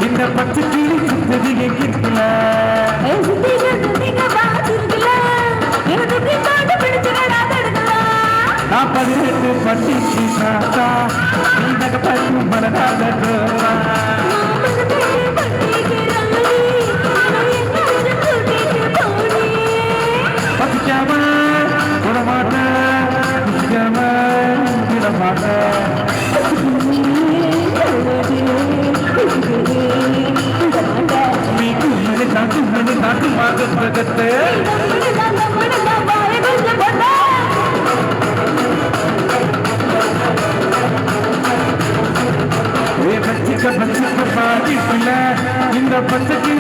இந்த பச்சை கிளி சுத்தது எங்கிருக்குல நான் 18 பட்டிக்கு சாத்தா இந்த பட்டு மனதாக பசிக்காம விடமாட்டேன் பசிக்காம விடமாட்டேன் நாட்டு மாகத்தை பச்சிக்க பச்சிக்க பாடிக்கல இந்த பச்சைக்கு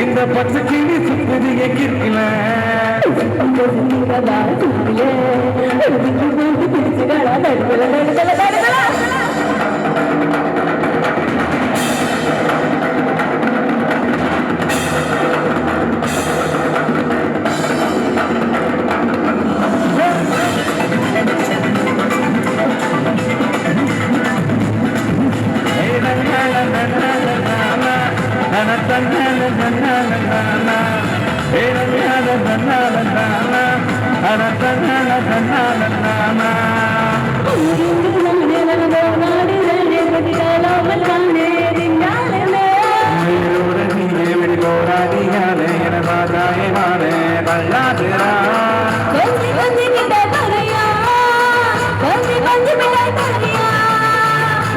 இந்த பச்சை கிளி சுத்தது எங்கிருக்கல la la la la la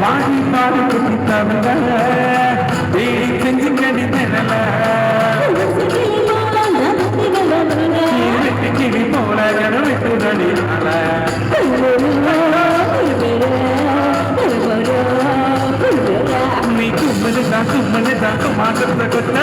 வாடி பாடி குடித்தவங்க செஞ்சு கடிதல கிளி போல விட்டு நடினால நீ கும்மனு தான் மாற்றத்தை கொத்த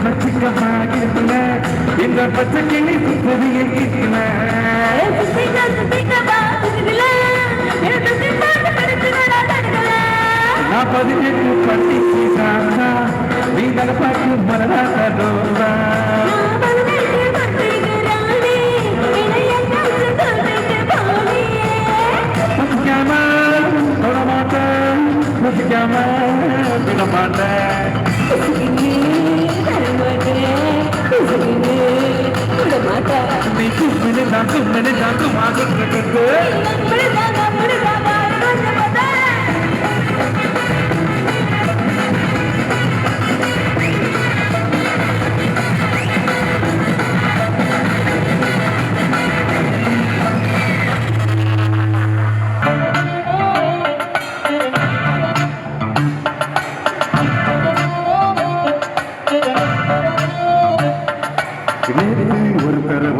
பச்சிக்கமாகிருக்கல இந்த பச்சை கிளி புதிய கிட்டல நான் 18 பட்டிக்கு சாந்தா நீ தலப்பாக்கு மரணா முசிக்காம தொட மாட்டேன் முசிக்காம விட மாட்டேன் நீ கும்மனு தான் மாற்றத்தை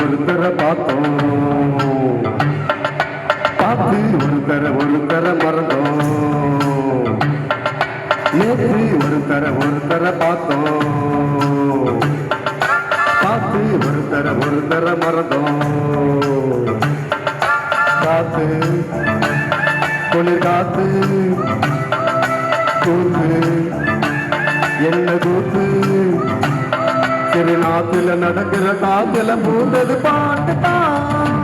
ஒருத்தர பார்த்தோம் பார்த்து ஒருத்தர மறந்தோம் நேற்று ஒருத்தர பார்த்தோம் பார்த்து ஒருத்தர மறந்தோம் காத்து குளிர் காத்து கூத்து என்ன கூத்து நாத்துல நடக்கிற காத்துல பூந்தது பாட்டுதான்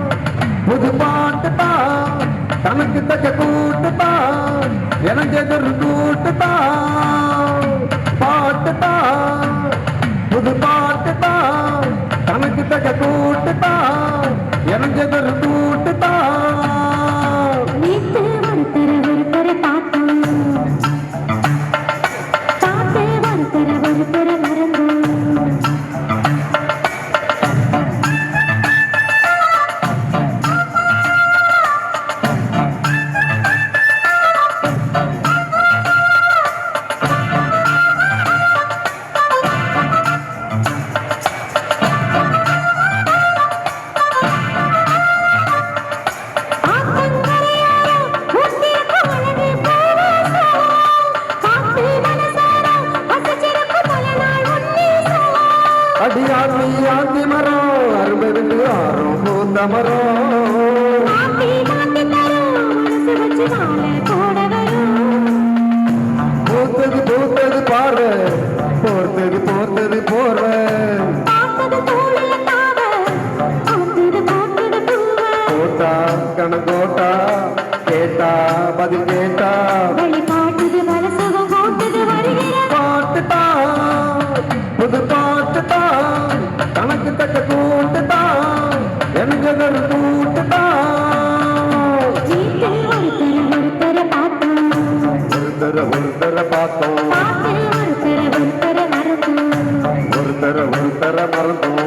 புது பாட்டுதான் தனக்கு தக்க கூட்டுதான் எனக்கு எதிர் கூட்டுதான் பாட்டுதான் புது பாட்டுதான் தனக்கு தக்க கூட்டுதான் எனக்கு எதிர் கூட்டுதான் அடியாத்தி மரம் அரும்பெருந்து ஆறும் பூந்த மரம் பூத்தது பாரு போர்த்தது போற கோட்டா கணக்கோட்டா கேட்டா பதில் கேட்டா பாட்டுட்டா புது பாட்டுதான் தனக்கு தக்க கூட்டுதான் எனக்கு கூட்டுதான் ஒருத்தர பார்த்தோம் ஒருத்தர மறந்தோம்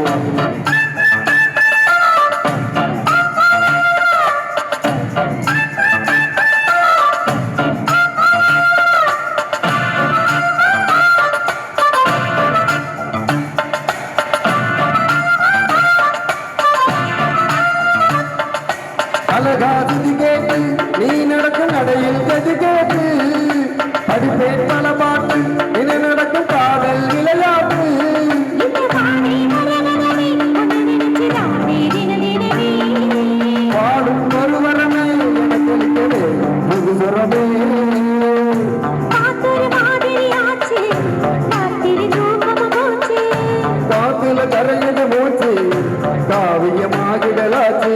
அழகாதி கேட்டு நீ நடக்கும் நடையில் கதி கேட்டு படிப்பேன் பல பாட்டு இன நடக்கும் காதல் விளையாட்டு பாடும் ஒருவரமே எனக்கு புதுசுரமே காத்துல கரையது மூச்சு காவி பையமாகிடலாச்சு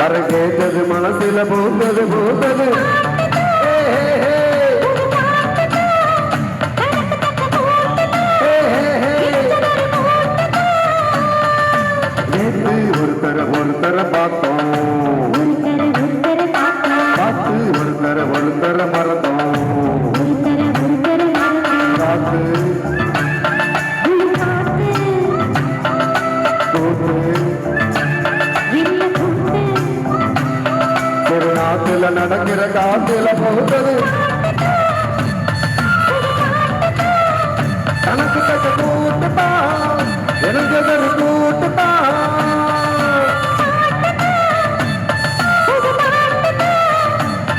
வர கேட்டது மனசுல போட்டது போட்டது நேற்று ஒருத்தர பார்த்தோம் பார்த்து ஒருத்தர மறந்தோம் பார்த்து திருநாட்டுல நடக்கிற காத்துல போகுது கணக்கு தக்க கூட்டுப்பா எனக்கு கூட்டுப்பா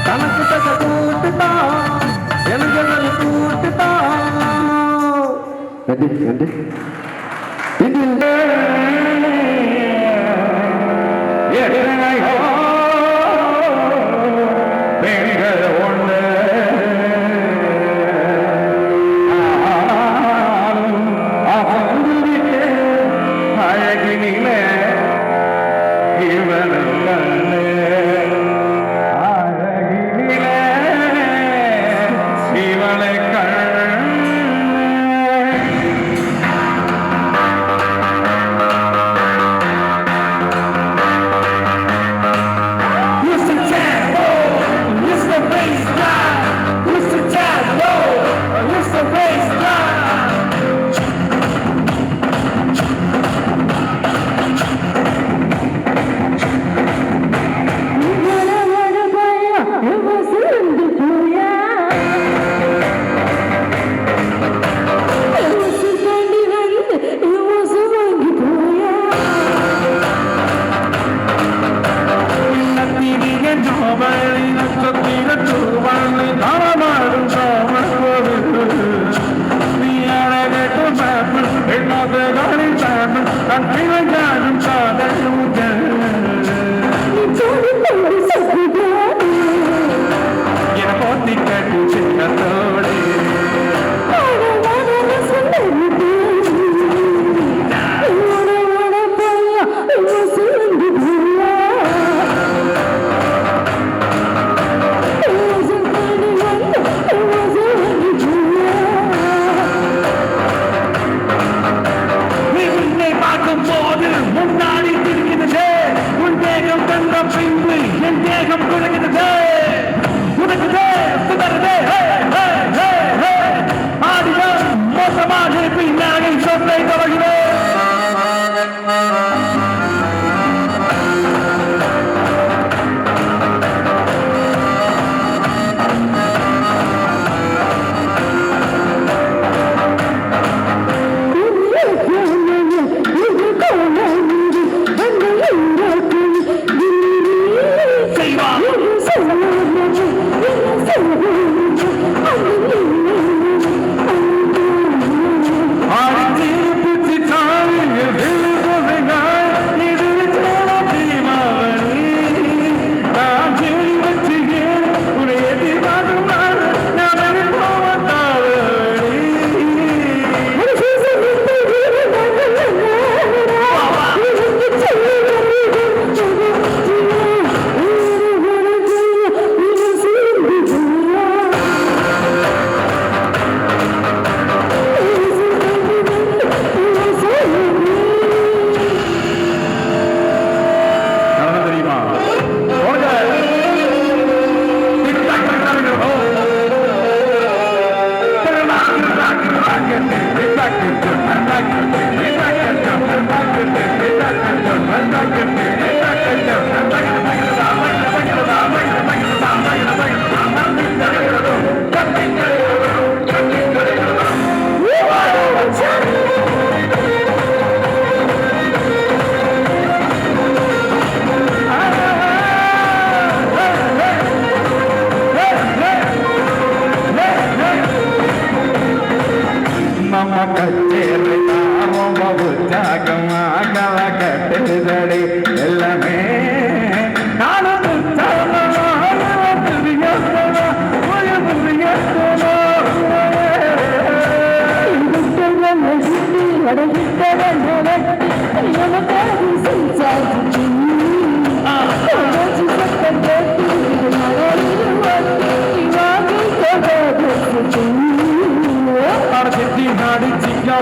கணக்கு தக்க கூட்டுப்பா எனக்கு கூட்டுப்பா Thank you.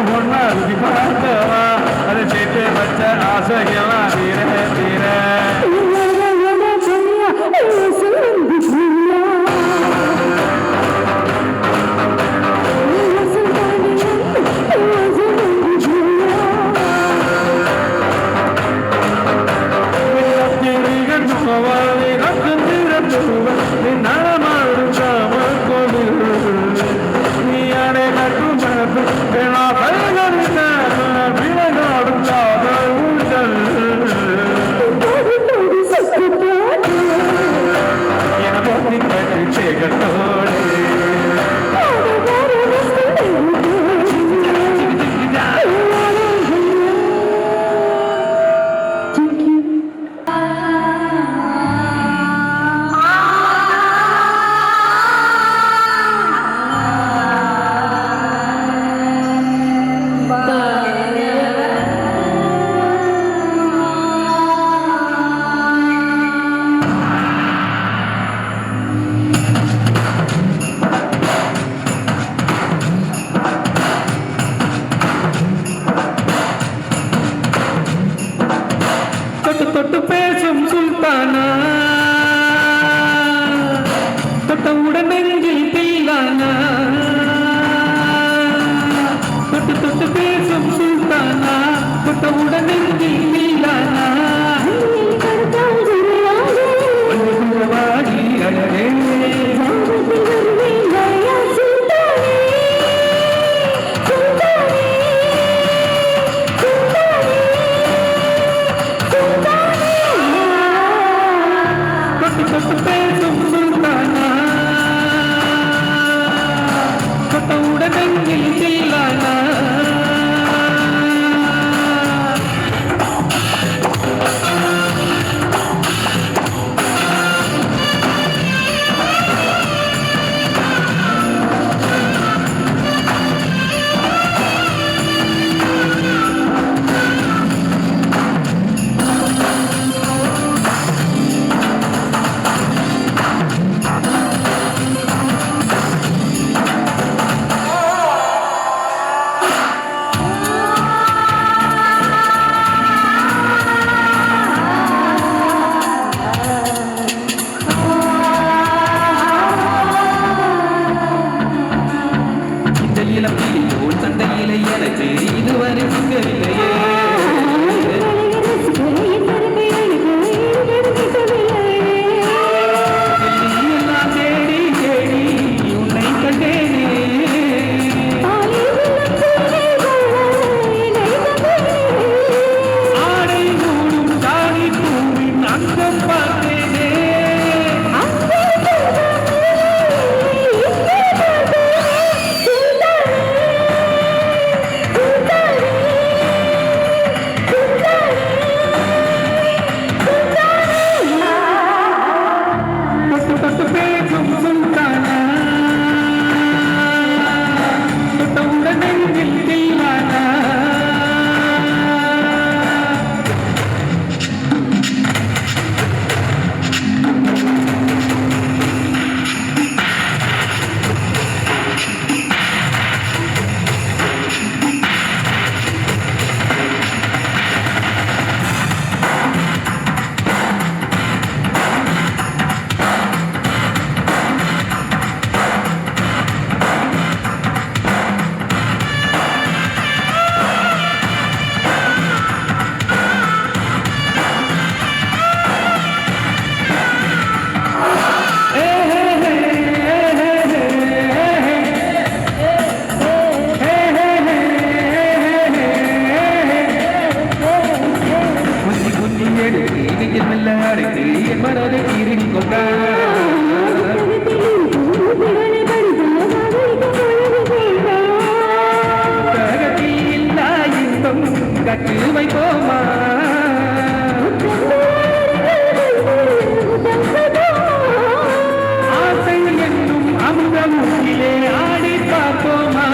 ஒன்னா ருசி பார்த்தவா அதை சேர்த்து வச்ச ஆசைகள்லாம் தீர தீர தொட்டு பேசும் சுல்தானா தொட்டவுடன் நெஞ்சில் தில்லானா தொட்டு பேசும் சுல்தானா தொட்டவுடன் நெஞ்சில் தில்லானா வாடி அழகே பேசும் சுல்தானா தொட்டவுடன் நெஞ்சில் தில்லானா சண்டையிலே எனக்கு இதுவரை சிங்கவில்லையே எல்லாம் தேடி தேடி உன்னை கண்டேனே ஆடை மூடும் தாடி பூவின் அங்கம் பார்த்தேனே பேசும் சுல்தானா தொட்டவுடன் நெஞ்சில் தில்லானா அடைத்து என் மனதை தீரிக் கொண்டகத்தில் இல்லா இன்பம் கட்டு வைப்போமா ஆசை என்னும் அமுதமுகிலே ஆடி பார்ப்போமா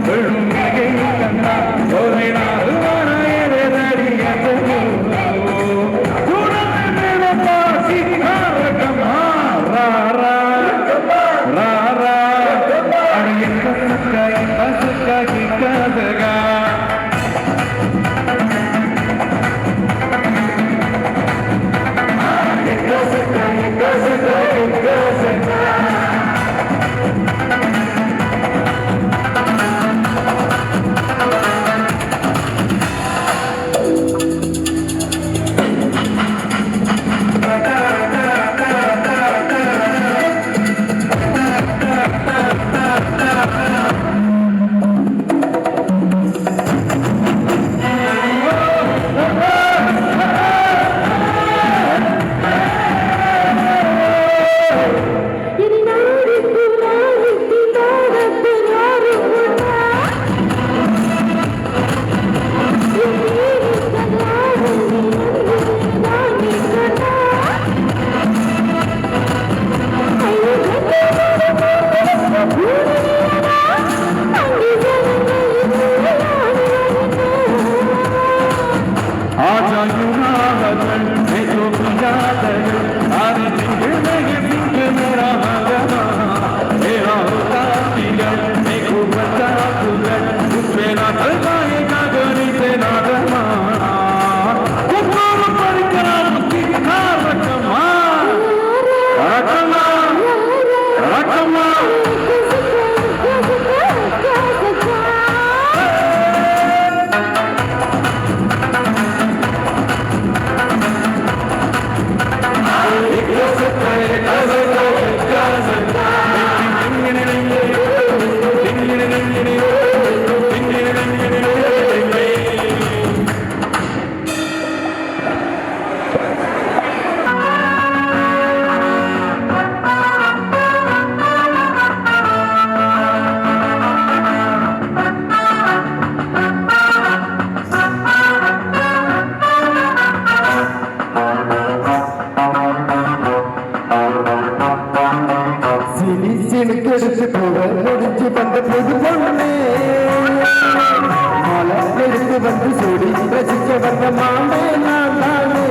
விழுமிகை கண்ணா ஒரு நாள் எடுத்து போக முடிச்சு வந்த புது பொண்ணு மலை எடுத்து வந்து சூடி ரசிக்க வந்த மாமே நான் தானே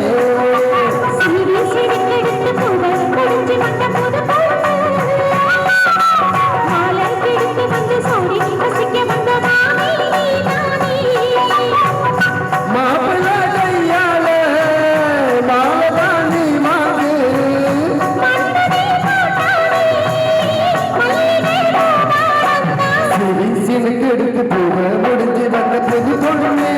எடுத்து போக முடிஞ்சு வந்த புது பொண்ணு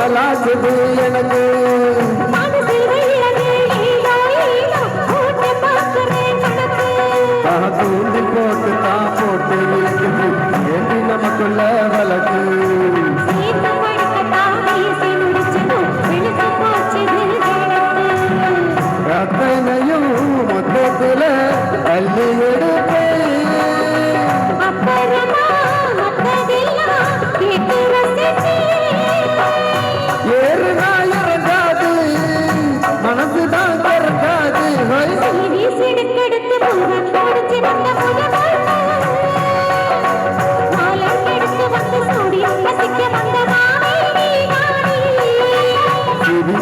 போலாகுது எனக்கு தூண்டி போட்டு தான் போட்டு இருக்குது ஏண்டி நமக்குள்ள வழக்கு அத்தனையும் மொத்தத்துல அள்ளி எடுப்பேன் ஏறுனா இறங்காது மனசுதான் திறக்காது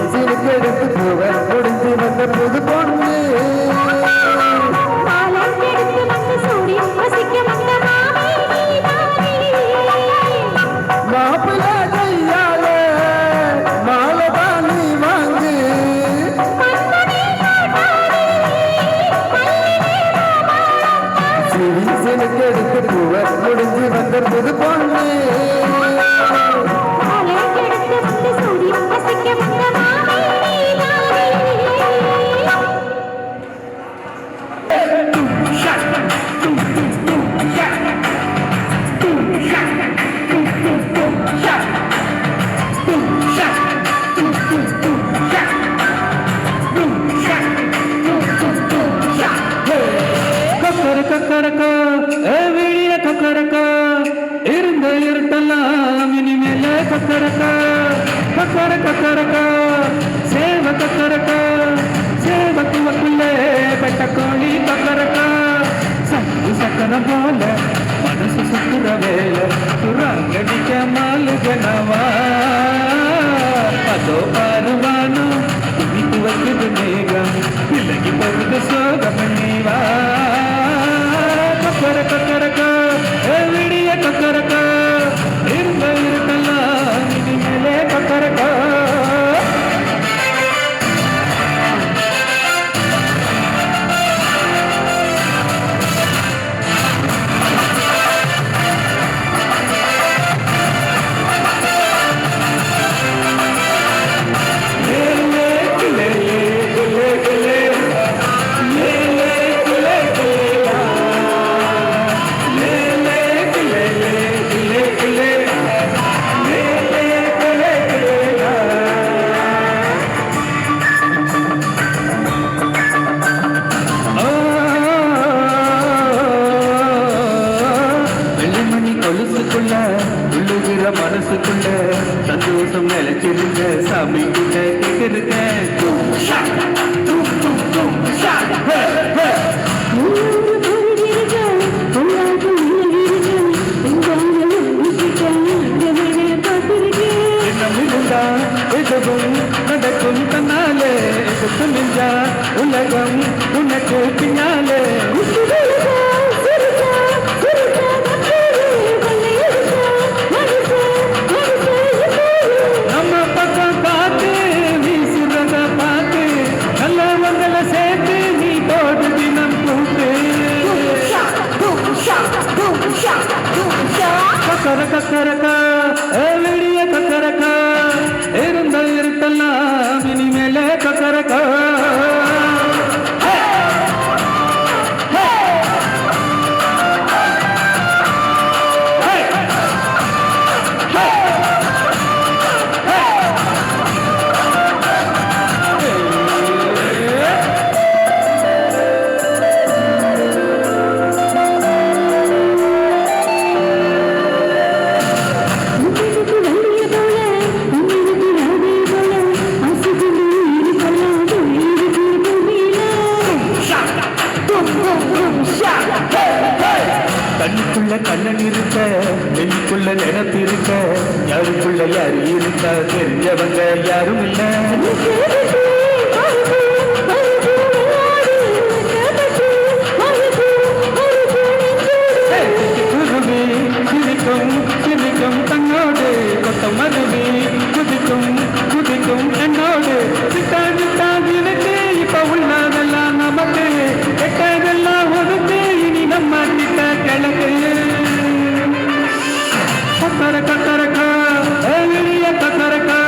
சிறுக்கெடுத்து போக முடிஞ்சு வந்த புது பொண்ணு மாப்பிள்ள கையால மாலபாணி வாங்கு சிறுக்கெடுத்து போக முடிஞ்சு வந்த புது பொண்ணு கக்கரக்கோ வீடிய கக்கரக்கோ இருந்த இருட்டெல்லாம் இனிமேல கக்கரக்கோ கக்கரக்கோ சேவ கக்கரக்கோ சேவக்குவக்குள்ளே பெட்ட கோழி கக்கரக்கோ சங்கு சக்கரம் போல மனசு சுத்துற வேலை துறாங்கடிக்க மாலுகனவா அதோ பாருவானோ துணிக்கு வைக்குது மேகம் விலகி போகுது சோகம் நீவா கக்கரக்கோ விடிய கக்கரக்கோ இருந்த இருட்டெல்லாம் இனிமேலே கக்கரக்கோ உள்ளுகிற மனசுக்குள்ள சந்தோஷம் நிலைச்சிருக்க சாமி கிட்ட கேட்கிருக்க எதுவும் நடக்கும் தன்னாலே துணிஞ்சா உலகம் உனக்கு பின்னாலே கக்கரக்கோ விடிய கக்கரக்கோ இருந்த இருட்டெல்லாம் இனிமேலே கக்கரக்கோ கண்ணுக்குள்ள கண்ணன் இருக்க நெல்லுக்குள்ள நினைப்பிருக்க யாருக்குள்ள யாரு இருக்கா தெரிஞ்சவங்க யாரும் இல்ல குருவி சிரிக்கும் சிரிக்கும் தன்னோடு கொத்த மருவி குதிக்கும் குதிக்கும் என்னோடு சிட்டாகிருக்கு இப்ப உள்ளதெல்லாம் நமக்கு கெட்டதெல்லாம் ஒதுக்கு இனி நம்ம கிட்ட கிழக்கு கக்கரக்கோ வெளிய கக்கரக்கோ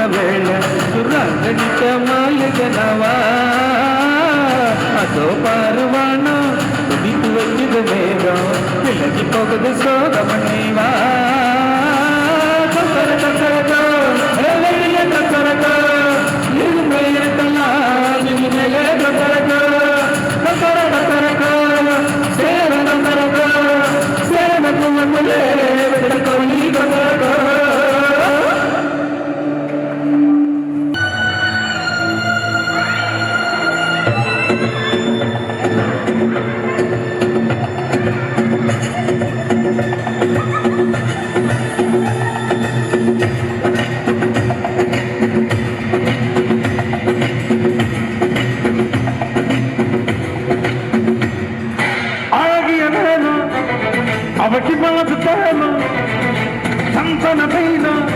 வேளை சுரங்கடிக்க மாயகனவா அதோ பாருவானா துடித்து வைக்குது மேகம் விலகி போகுது சோகமணிவா அவட்டி மனது தரணும் சந்தன பெய்யணும்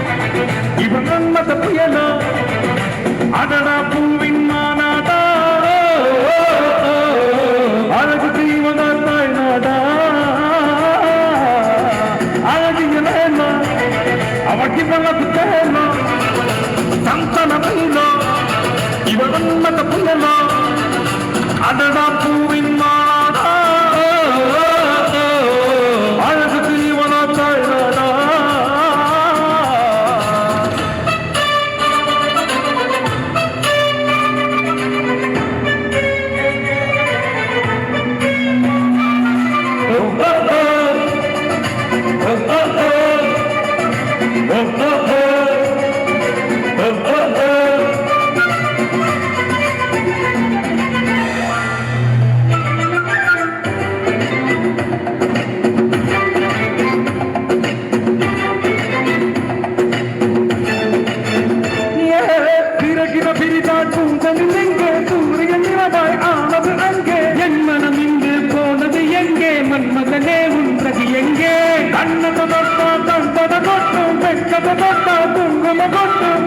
இவன் மன்மத புயலும் அடடா பூவின் மாநாடா அழகு தீவனா தாய்நாடா அழகு இளம் அவட்டி மனது தரணும் சந்தன பெய்யணும் இவன் மன்மத புயலும் அடடா பூவின் மாநாடா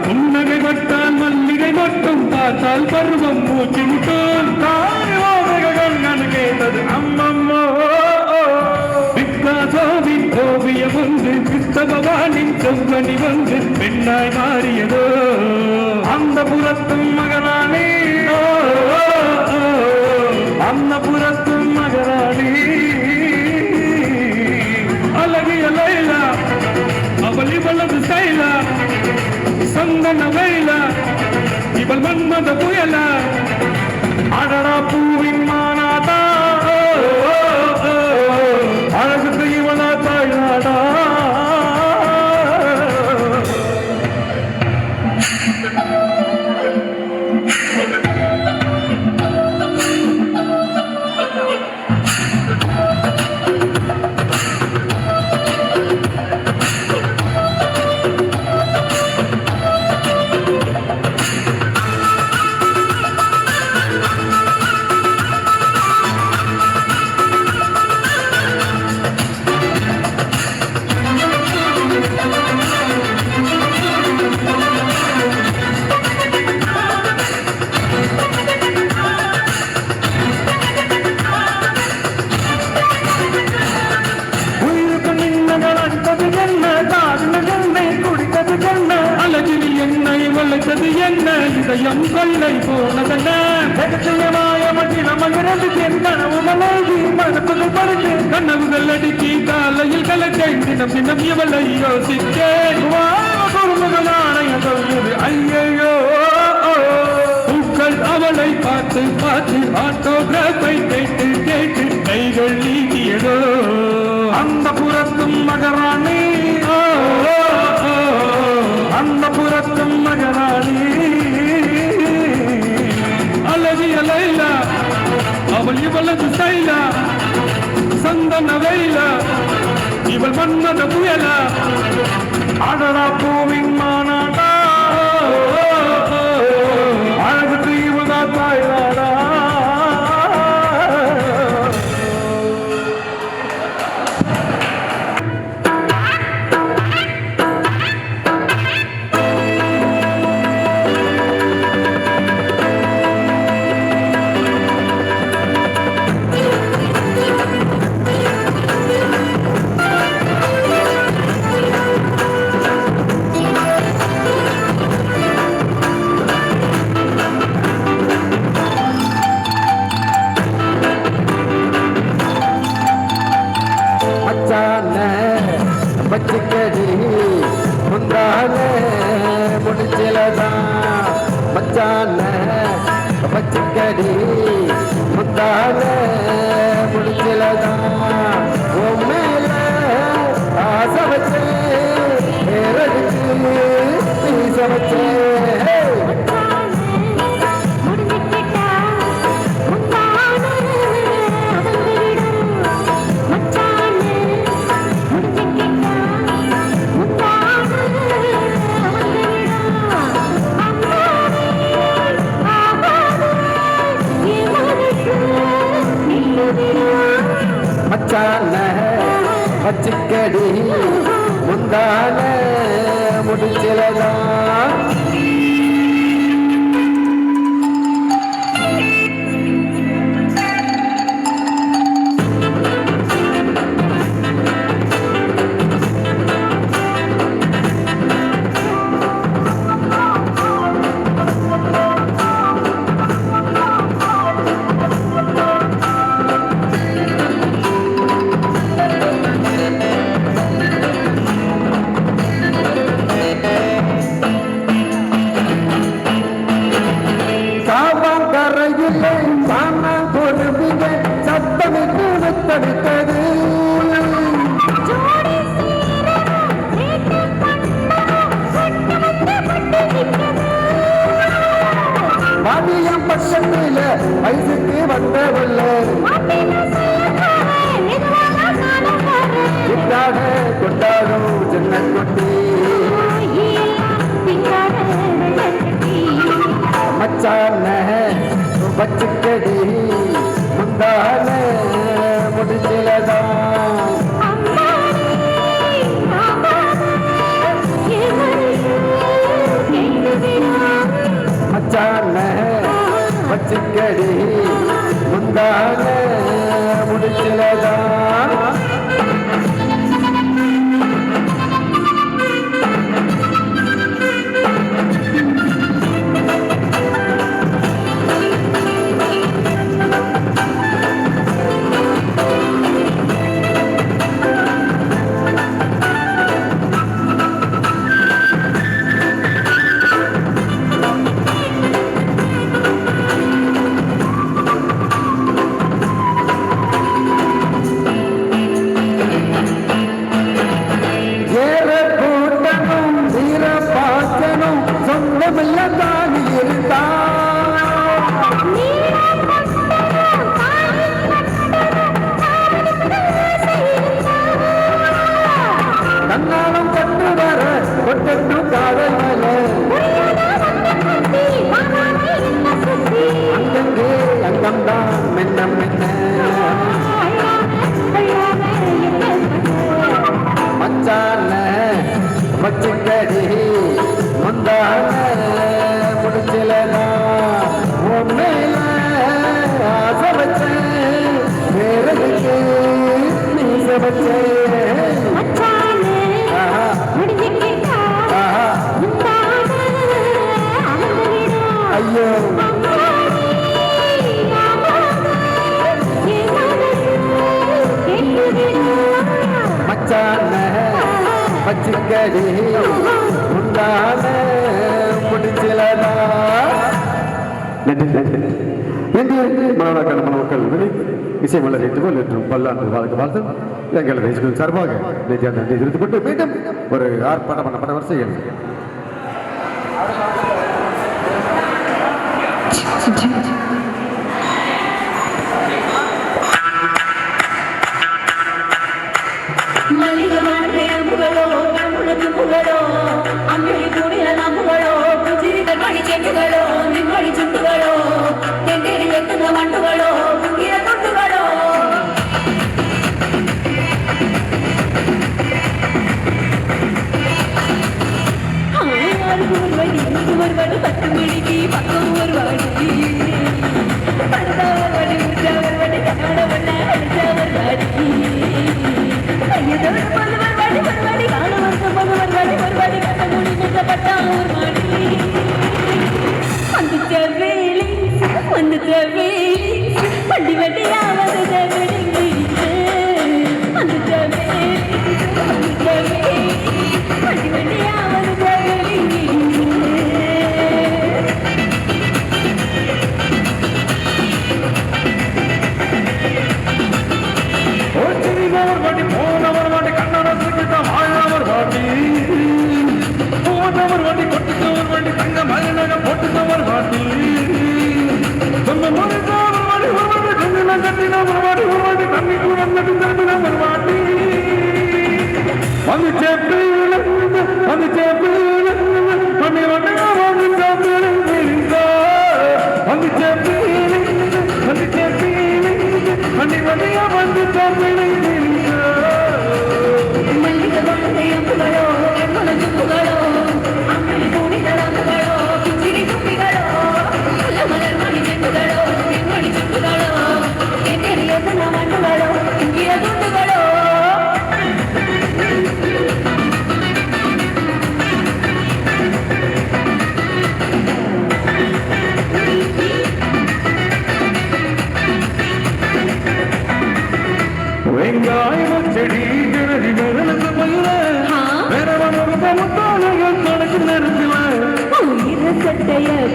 புன்னகை மட்டால் மல்லிகை மட்டும் பார்த்தால் பருவம் மூச்சு முட்டும் கேட்டது அம்மம்மோ பிக்காசோவின் ஓவியம் ஒன்று கிறிஸ்தவானின் செவ்வனி வந்து பெண்ணாய் மாறியதோ அந்த புறத்தும் மகராணி அந்த புறத்தும் மகராணி அழகிய லைலா அவள் இவளது செயலா சந்தன வேலா இவள் மன்மத புயலா அடடா பூவின் மாநாடா அழகு இவளா தாய்நாடா என்ன இதயம் கொள்ளை போனதென்ன கனவுகள் அடுக்கி காலையில் கலக்கேன் தினம் தினம் இவளை யோசித்தேன் ஐயோ பூக்கள் அவளை பார்த்து பார்த்து ஆட்டோகிராஃபை கேட்டு கேட்டு கைகள் நீக்கியதோ அந்த புறத்தும் மகராணி அந்த புறத்தும் மகராணி அழகிய லைலா அவள் இவளது சைலா சந்தன வேலா இவள் மன்மத புயலா அடடா பூவின் மாநாடா அழகு தீவுதா தாய்நாடா முடிச்சலதான் மச்சான பச்சைக்கடி முந்தான முடிச்சலதான் உன் மேல ஆசை வச்சே பேரடிச்சு நீ சமைச்சே மச்சான பச்சைக்கடி முந்தான முடிச்சலதான் பக்கத்துல வயசுக்கு வந்தவல்ல கொண்டாட கொண்டாடும் சின்ன குட்டி மச்சான பச்சைக்கடி முந்தான முடிச்சலதான் மச்சான பச்சைக்கடி முந்தான முடிச்சலதான் மச்சான பச்சைக்கடி முந்தான முடிச்சலதான் உன் மேல ஆசை வச்சே வேறதுக்கு நீ சமைச்சே ஐயோ மச்சான பச்சைக்கடி முந்தான முடிச்சலதான் என்று மாணவர்கள் மக்கள் இசை மலர் ஏற்றுக்கொள் என்றும் பல்லாண்டு வாழ்க்கை வாழ்த்து எங்கள் ரசிகர்கள் சார்பாக நன்றி தெரிவித்துக்கொண்டு மீண்டும் ஒரு ஆர்ப்பாட்டம் பண்ண வரிசையில்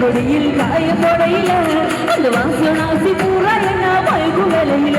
கொடியில் காய கொடையில அந்த வாசனாசி பூரா என்ன மயக்கு வேலையில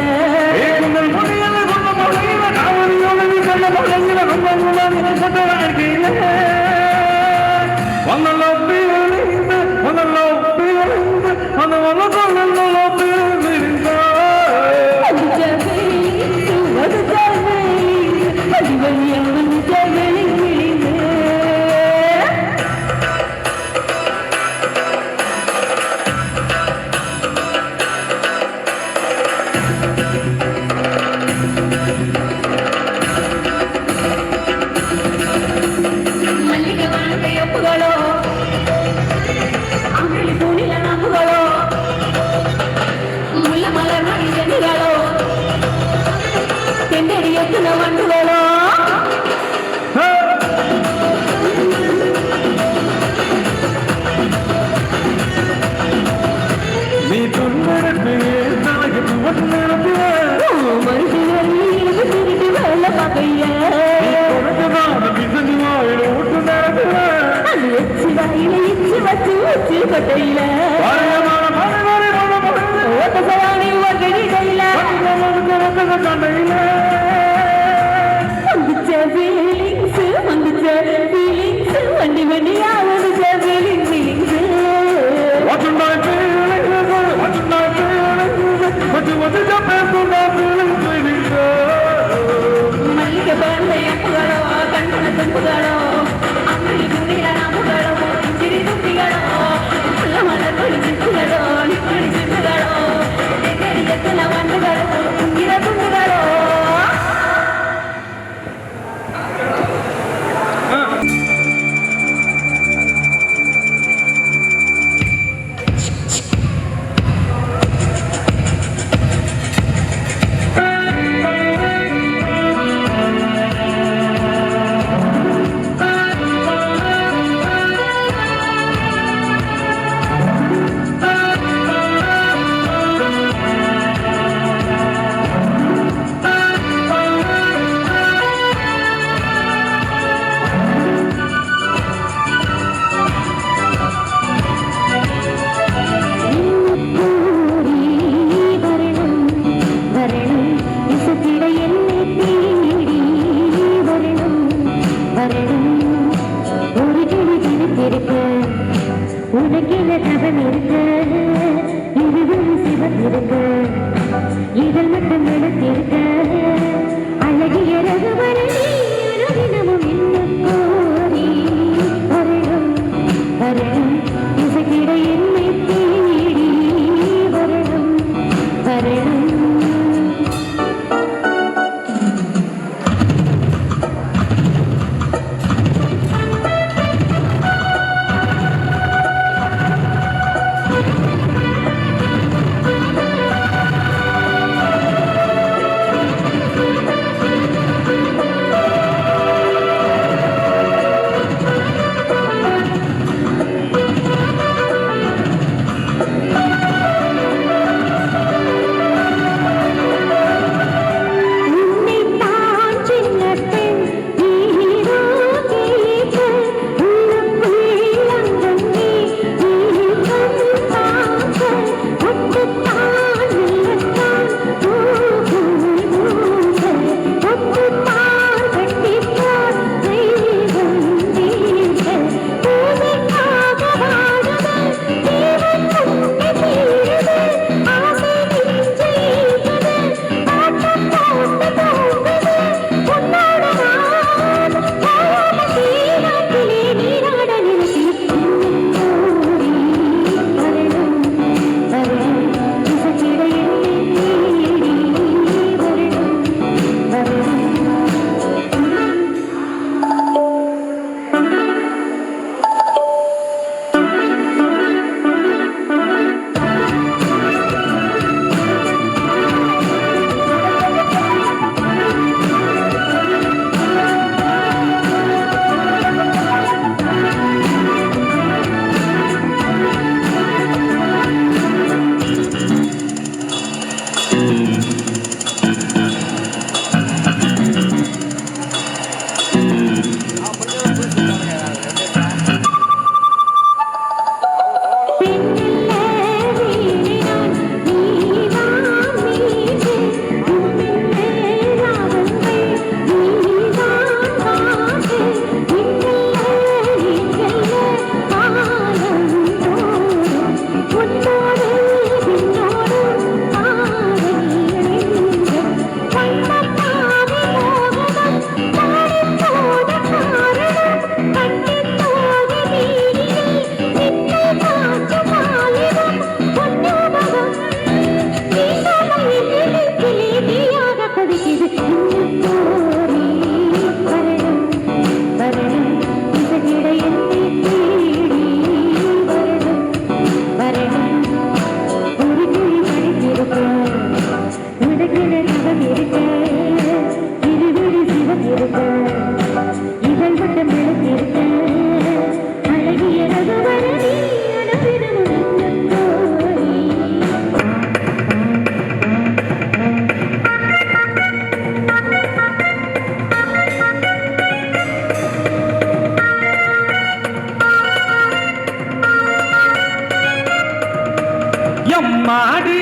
எம்மாடி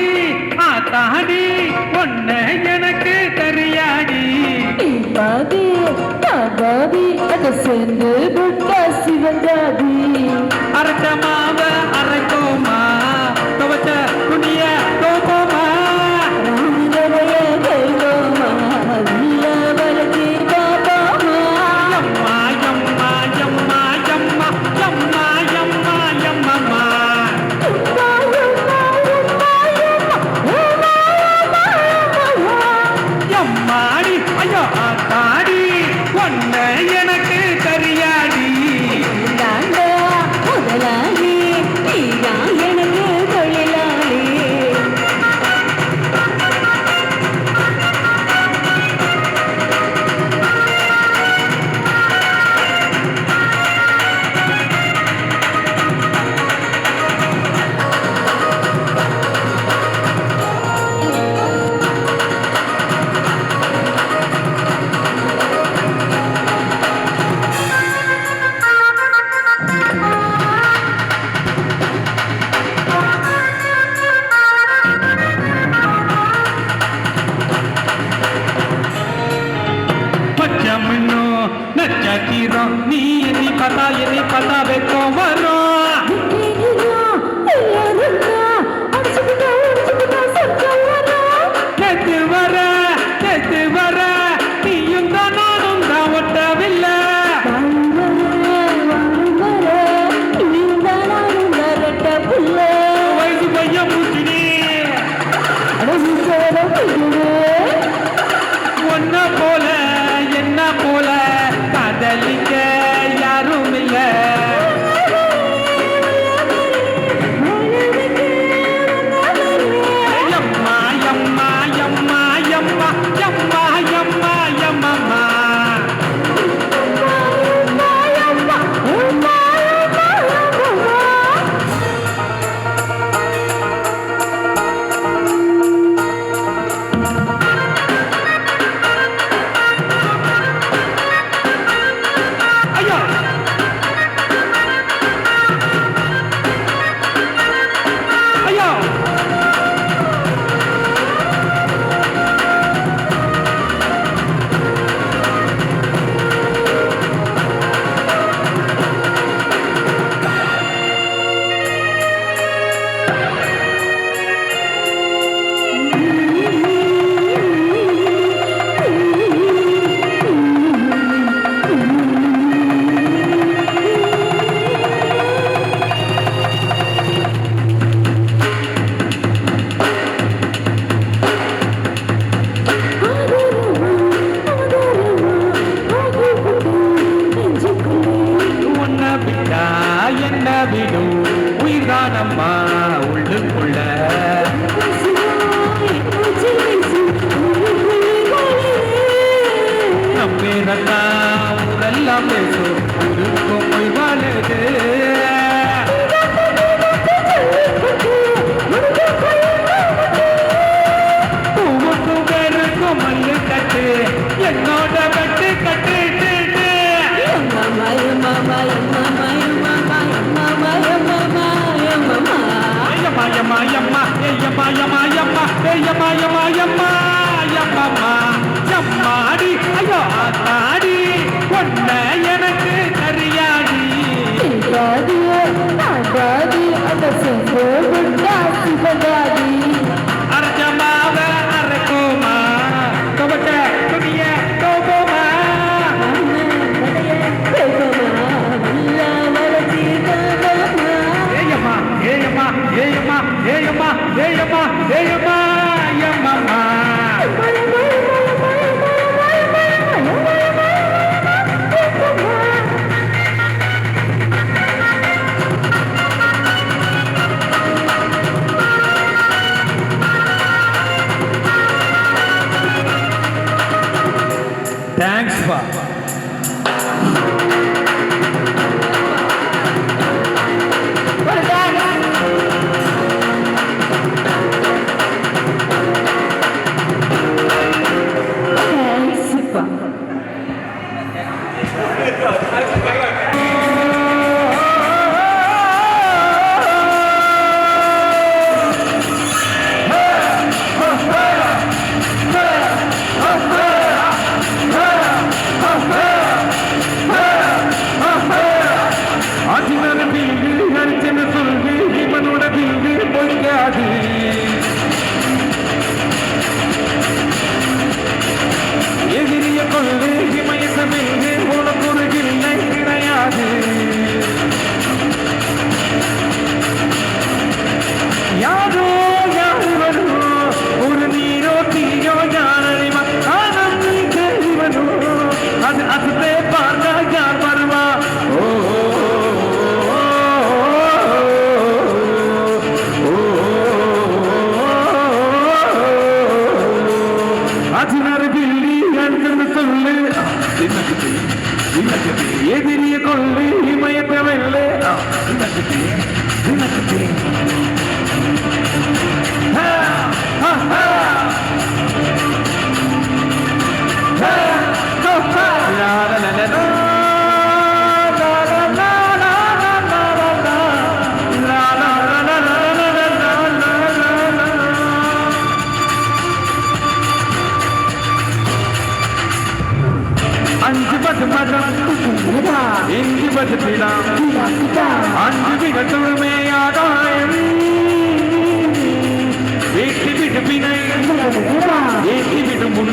ஆத்தாடி ஒன்ன எனக்கு தெரியாடி பாதி பாதி அதை சேர்ந்து புட்டா சிவந்தாதி அரைச்ச மாவ அரைக்கோமா துவச்ச துணிய தோப்போமா ராமரவைய கைகோமா இல்ல வளர்ச்சி பாப்பாமா எம்மா எம்மா எம்மா எம்மா எம்மா எம்மா எம்மம்மா எம்மாடி ஐயோ ஆத்தாடி ஒன்ன எனக்கு தெரியாடி தாண்டா முதலாளி நீதான் எனக்கு தொழிலாளி பச்சமண்ணோ நட்சத்திரம் நீ எண்ணி பார்த்தா வெக்கம் வரும் கேத்து வர நீயும் தான் நானும் தான் ஒட்டவில்லை வயசு பையன் பூச்சினி ஒன்ன போல என்ன போல காதலிக்க யாரும் இல்ல எம்மா எம்மா எம்மா எம்மா எம்மா எம்மா எம்மம்மா ஐயா ஐயா உன்னை விட்டா என்ன விடும் உயிர்தானம்மா உள்ளுக்குள்ள நம்பேதான் ஊரெல்லாம் பேசும் இருக்கும் போய் வாழுது பூவுக்கும் பேருக்கும் மல்லு கட்டு என்னோட கட்டு கட்டு ஐயம்மா யம்மா யம்மா ஏயம்மா யம்மா யம்மா ஏயம்மா யம்மா யம்மா யம்மம்மா யம்மாடி ஐயோ ஆத்தாடி ஒன்ன எனக்கு தெரியாடி அரைச்சமாவ அரைக்கோமா துவச்ச துணிய தோப்போமா ஏயம்மா ஏயம்மா ஏயம்மா ஏயம்மா ஏயம்மா ஏயம்மா எம்மம்மா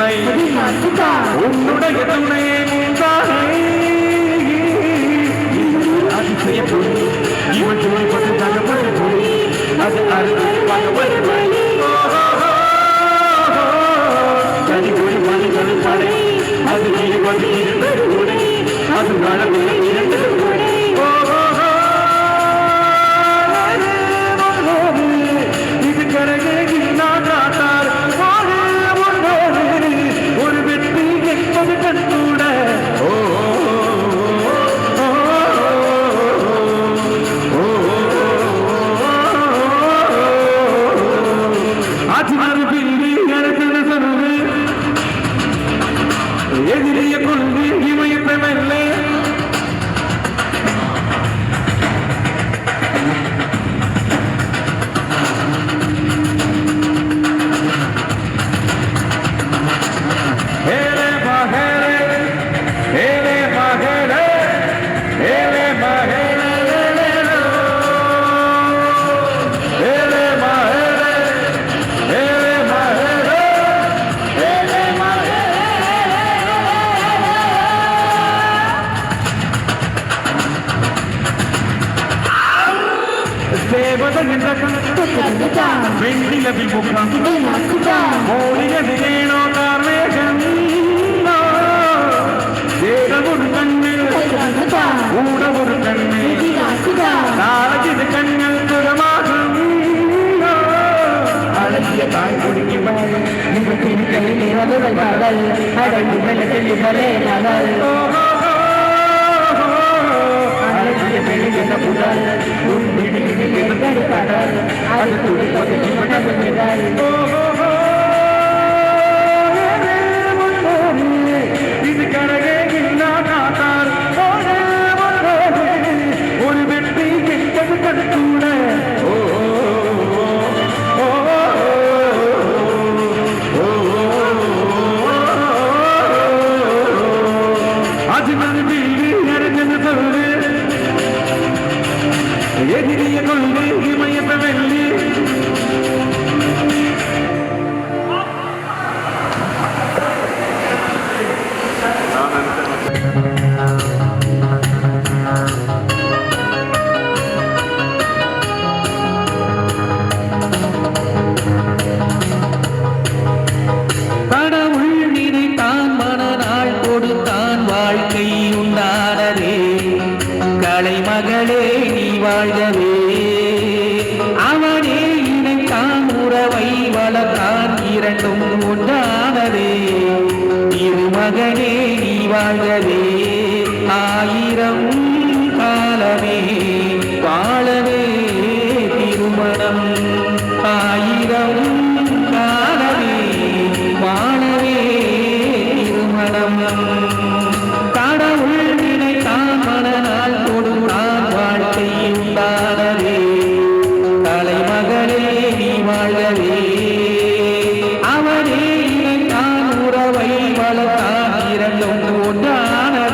துணை உன்னுடைய துணையே மூன்றானே அதிசய பொருள் இவன் சுவைப்பட்டு தகப்பட்டு பொருள் அது அறுபது பகவன் கனி ஒரு மனிதன் படை அது இருபது இருந்தது உடை அது வளர்ந்து இருந்தது உடை இது கரகே நாட்டார் ஒரு வெற்றி என்பது கண்கூட எதிரிய கொண்டு இமயத்தவல்ல hele mahele hele mahele hele mahele hele mahele hele mahele hele mahele வெண்ணில விமுகம் மோடியது ஏனோ கார்மேகம் ஏக ஒரு கண்ணில் கூட ஒரு கண்ணில் நாளைக்கு கண்கள் சுகமாகும் அழகிய தாய் குடிக்கும் அழகிய பெண்ணின் புதல் அது துடிப்பது இது கரகே நாட்டார் ஒரு வெற்றி என்பது கண்கூட அது மறுபடி நடந்தது சொல்லு எதிரிய கொண்டு இமயத்த வெள்ளி கடவுள் நினைத்தான் மனநாள் கொடுத்தான் வாழ்க்கை உண்டானதே கலைமகளே நீ வாழ்கவே அவனே இணைத்தான் உறவை வளர்த்தான் இரண்டும் ஒன்றானதே இருமகனே நீ வாழ்கவே ஆயிரம் காலமே வாழவே திருமணம் ஆயிரம் காலமே வாழவே திருமணம் கடவுள் நினைத்தான் மனநாள் கொடுத்தான் வாழ்க்கை உண்டானதே தலைமகளே நீ வாழவே அவனே இணைத்தான் உறவை வளர்த்தான் இரண்டும் ஒன்றானதே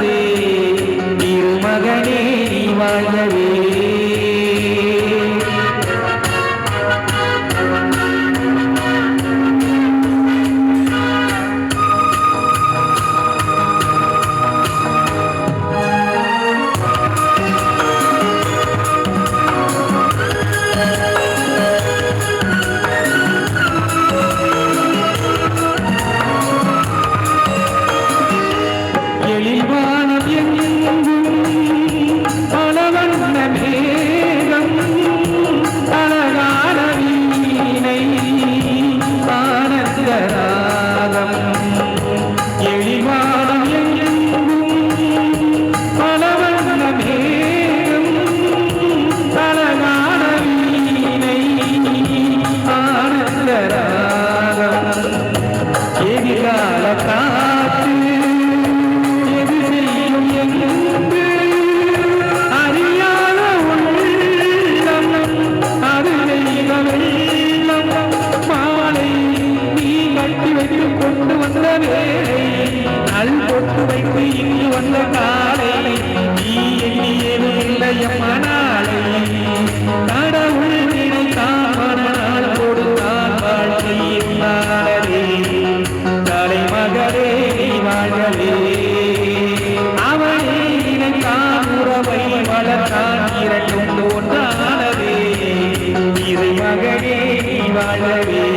வாழவே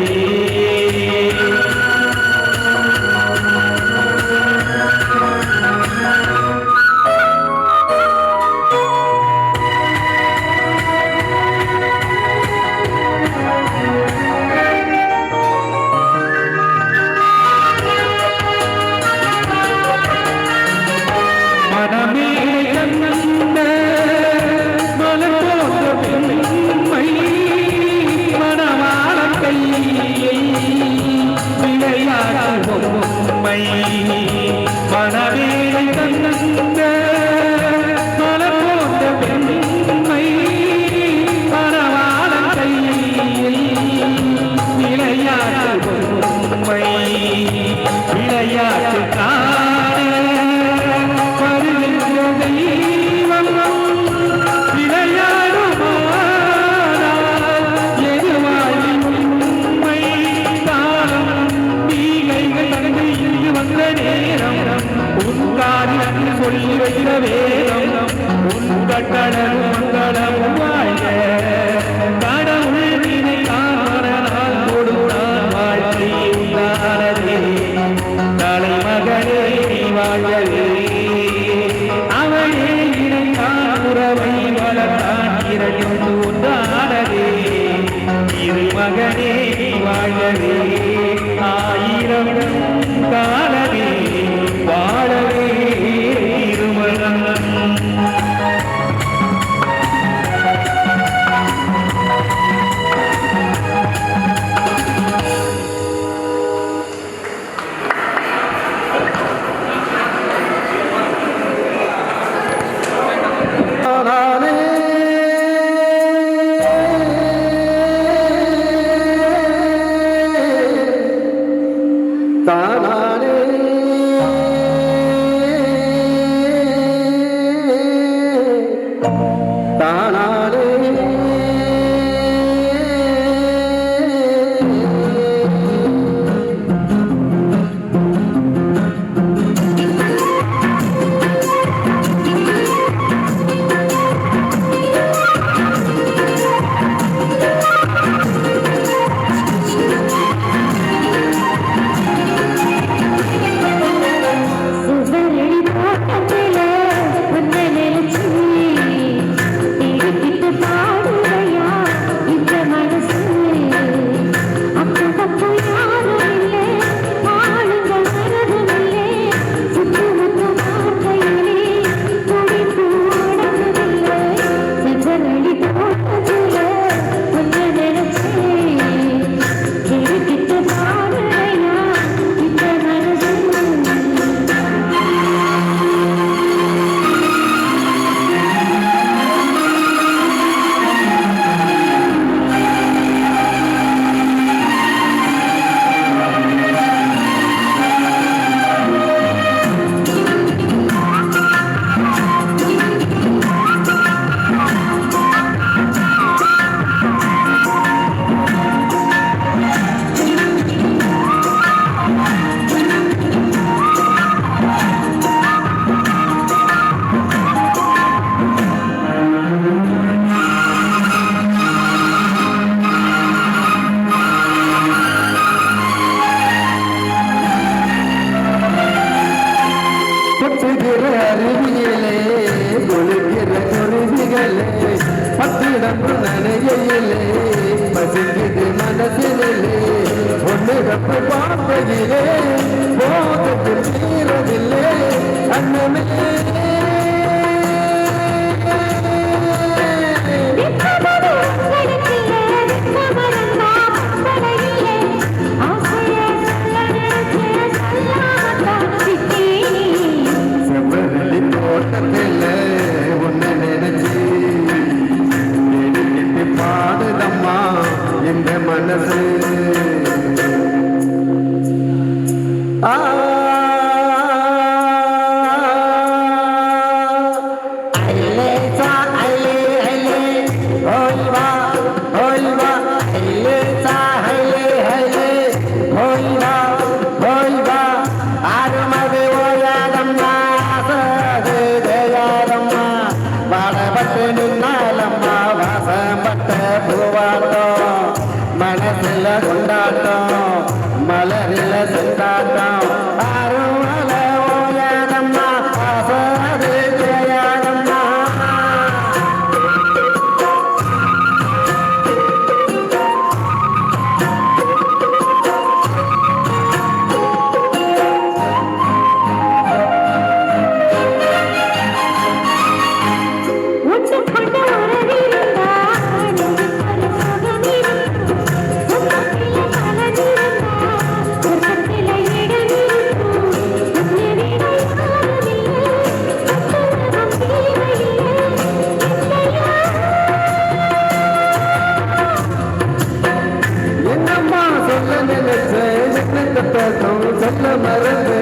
மனசுல கொண்டாட்டம் மலரில செந்தாட்டம் ஆறும் அல ஓயாதம்மா ஆசாது ஜெயாதம்மா சொல்ல மறந்து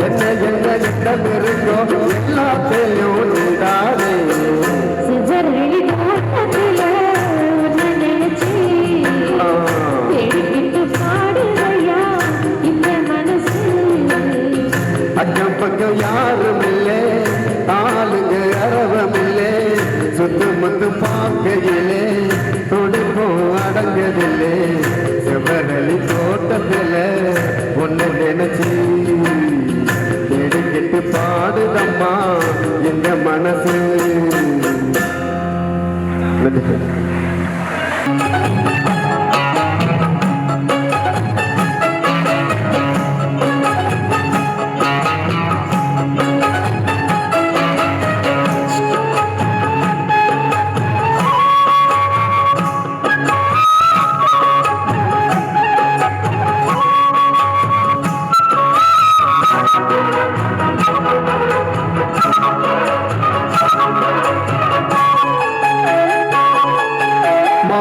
என்ன என்ன இடம் இருக்கோ எல்லாத்தையும் நீதானே சிதறடி தோட்டத்துல உன்னை நினைச்சு தேடிக்கிட்டு பாடுறையா இந்த மனசு அக்கம் பக்கம் யாரும் இல்லை ஆளுங்க அரவம் இல்லை சுத்து முத்து பார்க்கையிலே துடிப்பும் அடங்கதில்லை செவ்வரளி தோட்டத்துல ஒன்னு நினைச்சு எடுக்கிட்டு பாடுதம்மா இந்த மனசு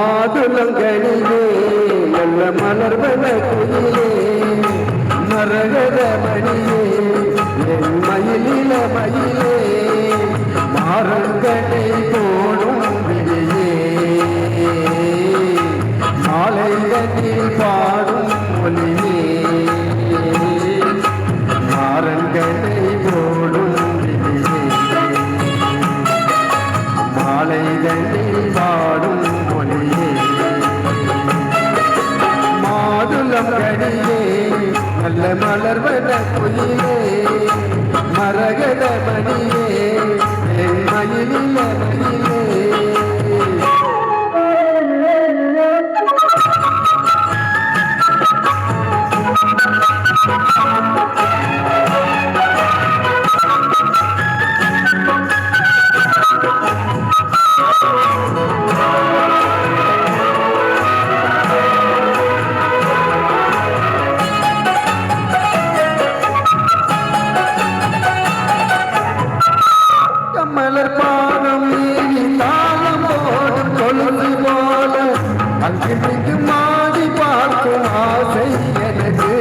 மாதுளங்கனிலே நல்ல மலர்வன குயிலே மரகத மணியே என் மயிலில மயிலே மாறங்கனை போடும் விழியே மாலைகளில் பாடும் மொழியே மாறங்கனை போடும் விழியே மாலைகளில் பாடும் மாதுளம் கனியே நல்ல மலர்வன குயிலே மரகத மணியே என் மயிலில மயிலே மலர் பாதம் நீ தாளம் போடும் கொலுசு போல அங்கு மாடி பார்க்கும் ஆசை எனக்கு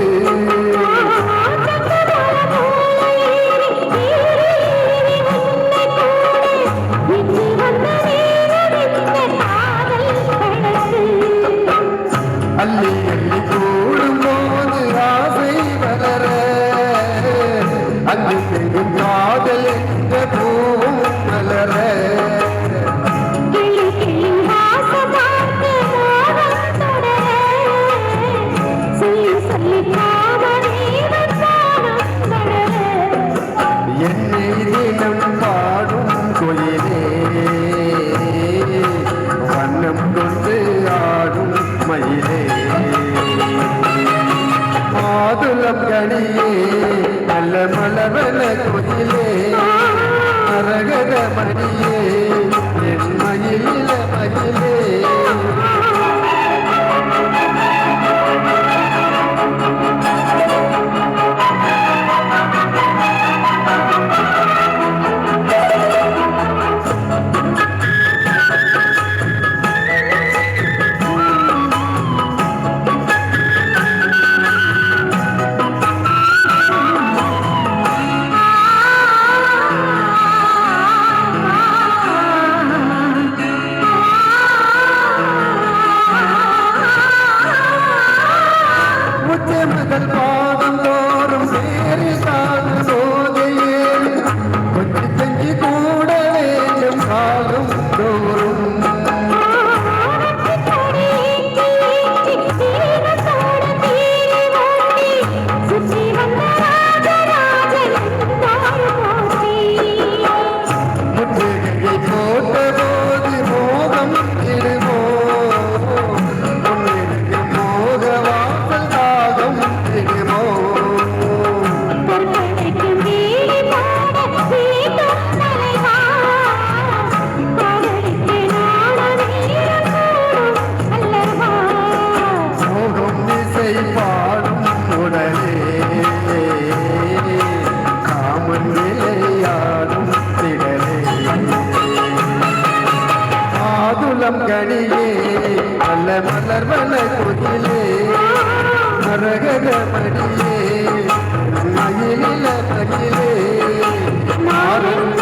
அள்ளி அள்ளி கூடும் போது ஆசை வளர அங்கு பெரும் காதல் என்ற பூவும் மலர என்னை தினம் பாடும் கோயிலே வண்ணம் கொண்டு ஆடும் மயிலே மாதுளம் கனியே நல்ல மலவன கோயிலே மரகத மணியே என் மயிலில மயிலே முதல் பாதம் தோறும் பேரில் தாழ்ந்து போதையே கொஞ்சம் செஞ்சு கூட வேண்டும் காலம் தோறும் நல்ல மலர்வன குயிலே மரகத மடியே மயிலில மயிலே மாறும்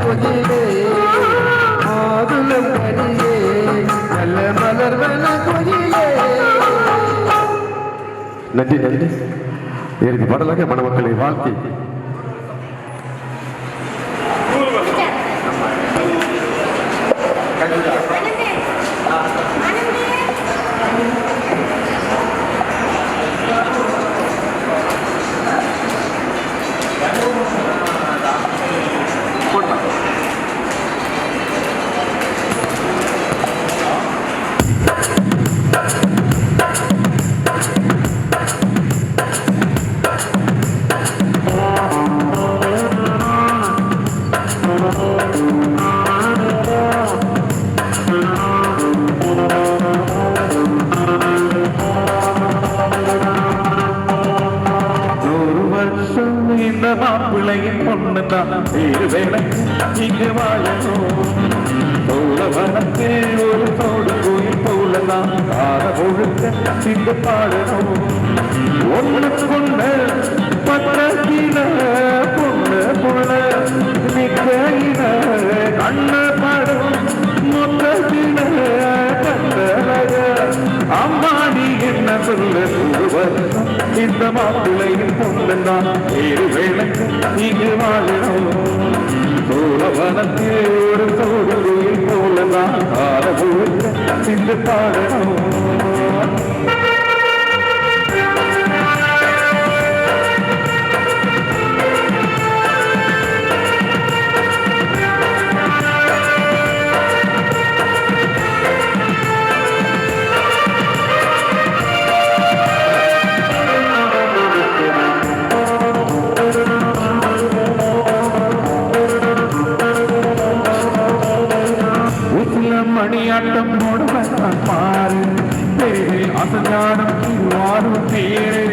குயிலே மாதுளம் கனியே நல்ல மலர்வன குயிலே. நன்றி நன்றி. இறுதி பாடலாக மணமக்களை வாழ்த்தி மாப்பிள்ளையின் பொண்ணுதான் வேலை இங்கு வாழணும். சோழவனத்தே ஒரு சோடு கோயில் போலதான் கார ஒழுக்க இங்கு பாடணும். ஒன்றுக்குள்ள பத்திர பொண்ணு புள்ள நிக்கையில கண்ண படம் மொத்தத்தில கண்டலக அம்மாடி என்ன சொல்ல வருஷம் இந்த மாப்பிள்ளையின் பொண்ணுதான் வேலைக்கு இங்கு வாழணும். சோழவனத்தே ஒரு சோடு கோயில் போலதான் கார ஒழுக்க இங்கு பாடணும். மணியாட்டம் போடுவதான் பாரு அசஞ்சானம் திருவாரும் பேரு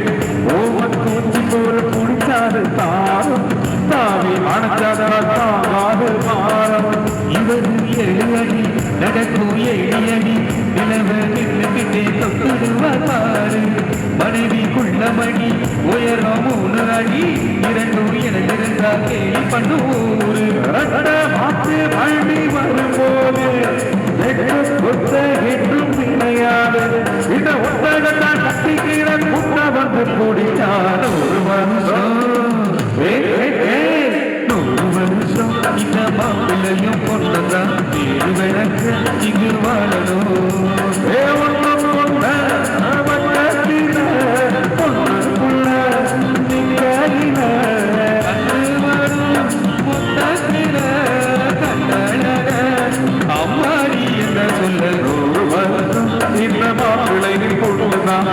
ஓமன் கூச்சி போற குடிச்சாது தாரும் தாவி அணைச்சாதாது மாறம். இவரு எளியடி நடக்கும் எளியடி நிலவ நின்றுகிட்டே தொட்டுடுவாரு. மனைவி குள்ளமணி உயரம் 3 அடி 2 என இருந்தா கேள்வி பண்ணூரு மாற்று பழனி வரும்போது பிள்ளையாது இந்த ஒட்டகத்தான் கட்டிக்கிற குட்ட வந்து குடிச்சார் 1 வருஷம் 100 வருஷம் இந்த மாப்பிள்ளையும் பொண்ணதான் விளக்கு இங்கு வாழணும். இந்த மாப்பிள்ளையின் பொண்ணுதான்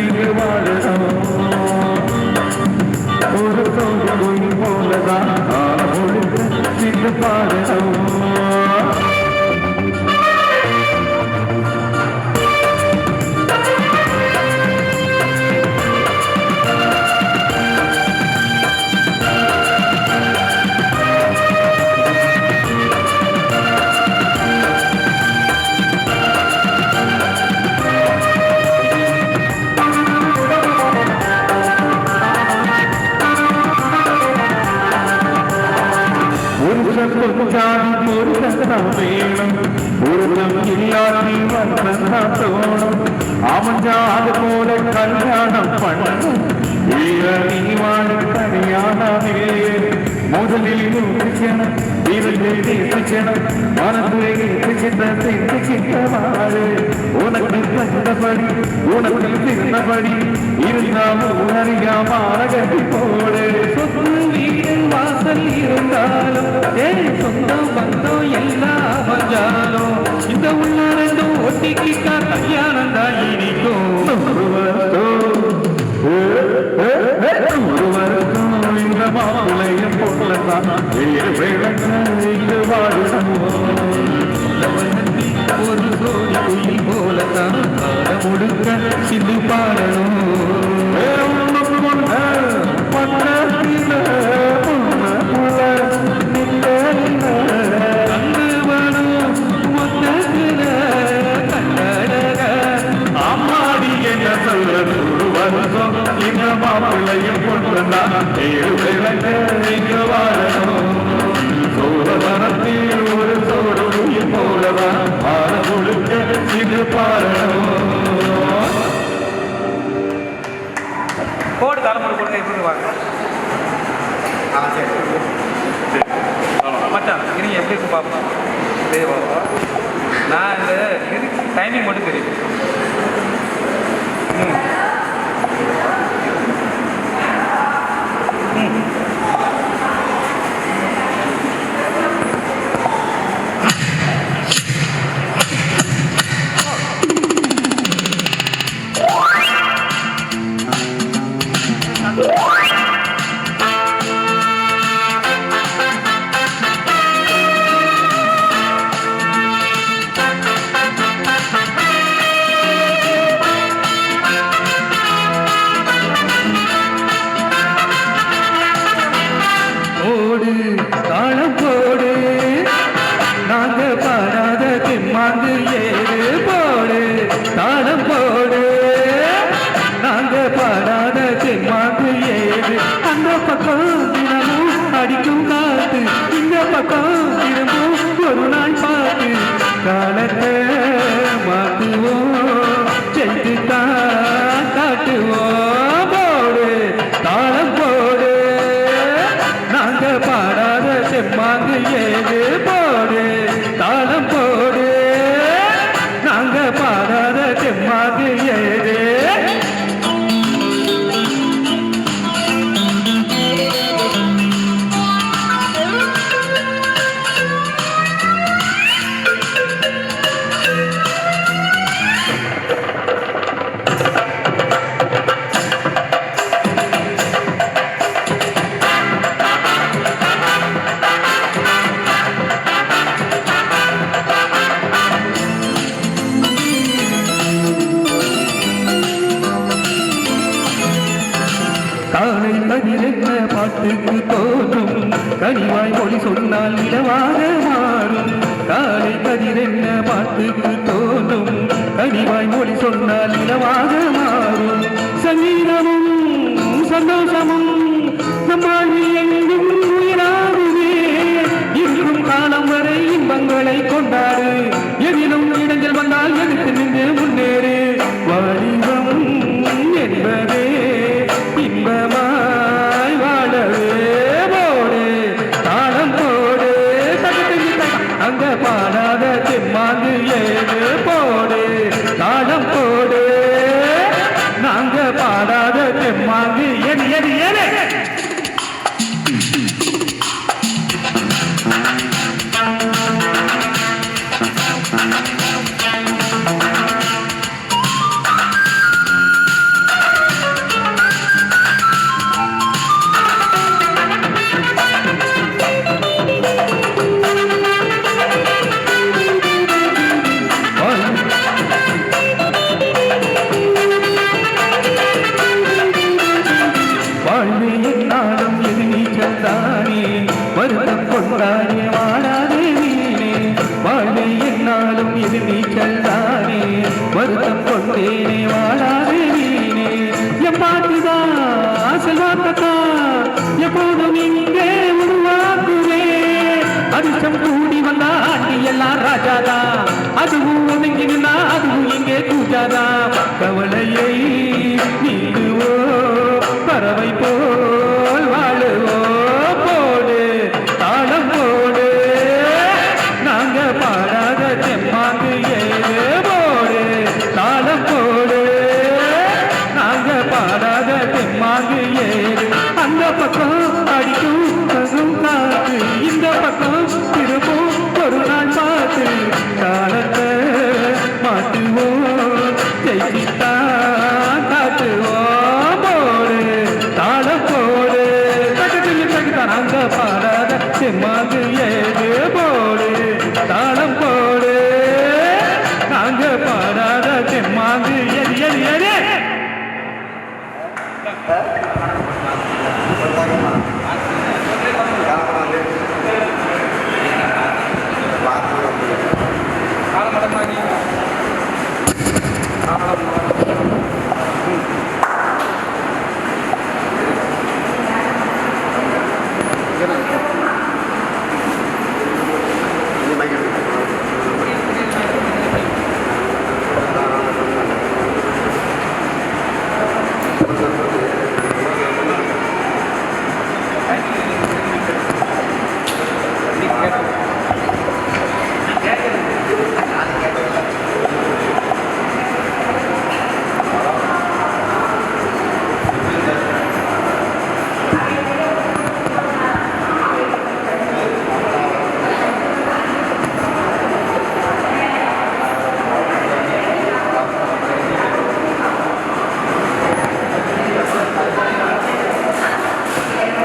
இங்கு வாழணும். ஒரு தோழி போலதான் இங்கு பாடணும். அமைஞ்சாது போல கல்யாணம் பண்ணணும். கல்யாணமே முதலில் யோசிக்கணும். உனக்கு கண்டபடி உனக்கு சிறந்தபடி இருந்தாலும் உணரியாம அரகட்டி போடு. சொத்து வீடு வாசல் இருந்தாலும் சொந்தம் பந்தம் எல்லாம் அமைஞ்சாலும் இந்த உள்ள ரெண்டும் ஒட்டிக்கிட்டா கல்யாணம் தான் இனிக்கும். கொண்டான் விளங்க இங்கு வாழணும் ஒரு சோடி குயில் போலத்தான் காலம் முழுக்க சிந்து பாடணும் அம்மாடி என்ன சொல்ற வருஷம் இந்த மாப்பிள்ளையும் கொண்டுதான் விளங்க இங்கு வாழணும் சோழவனத்தில் ஒரு சோடு உயிர் போலதான் பாட முழுக்க இது பாடணும் கோடு தலைமுறை கொடுங்க எப்படி வாங்க மச்சான் இருங்க எப்படி இருக்கு பார்ப்போம் தேவா நான் இந்த டைமிங் மட்டும் தெரியும் தாளம் போடு நாங்க பாடாத திம்மாந்து ஏறு போடு தாளம் போடு நாங்க பாடாத திம்மாந்து ஏறு அந்த பக்கம் தினமும் அடிக்கும் காத்து இந்த பக்கம் திரும்பும் ஒரு நாள் பார்த்து காலத்தை மாற்றுவோம் சென்று தான் காட்டுவோம் போடு தாளம் போடு நாங்க பாடாத செம்மாங்கு ஏது போடு தாளம் போடு நாங்க பாடாத செம்மாங்கு ஏது காலை கதிரென்ன பாட்டுக்கு தோன்றும் கனிவாய் மொழி சொன்னால் நிலவாக மாறும் காலை கதிரென்ன பாட்டுக்கு தோன்றும் கனிவாய் மொழி சொன்னால் நிலவாக மாறும் சங்கீதமும் சந்தோஷமும் நம்மாழ்வி எங்கும் உயிராகுமே இருக்கும் காலம் வரை இன்பங்களை கொண்டாடு எதிலும் இடங்கள் வந்தால் எடுத்து நின்று முன்னேறு வாலிபம் என்பதே இன்பமாய் வாழவே போடு தாளம் போடு அங்க பாடாத திம்மாங்கு ஏது போடு தாளம் போடு நாங்க பாடாத திம்மாங்கு எது எது எது நாளும் எது நீச்சல் தானே வருத்தம் கொண்டானே வாடாதே நீனே வாழ்வே என்னாலும் எது நீச்சல் தானே வருத்தம் கொண்டேனே வாடாதே நீனே என் பாட்டுதான் செல்வாக்கா எப்போதும் இங்கே உருவாக்குவே அதிர்ஷ்டம் கூடி வந்தா ஆண்டி எல்லாம் ராஜாதா அதுவும் ஒதுங்கி நின்னா அதுவும் இங்கே கூஜாதா கவலையை நீங்குவோ பறவை போல் வாழுவோ போடு தாளம் போடு நாங்க பாடாத செம்மாங்கு ஏது போடு தாளம் போடு நாங்க பாடாத செம்மாங்கு ஏது அந்த பக்கம் அடிக்கும் பகும் காத்து இந்த பக்கம் திரும்பும் ஒரு நாள் பார்த்து காலத்தை மாட்டுவோம் ஜெயிச்சுத்தான் காட்டுவோம் போடு தாளம் போடு அங்க பாடாத தெம்மாங்கு ஏது போடு தாளம் போடு நாங்க பாடாத தெம்மாங்கு எரி எரி எரி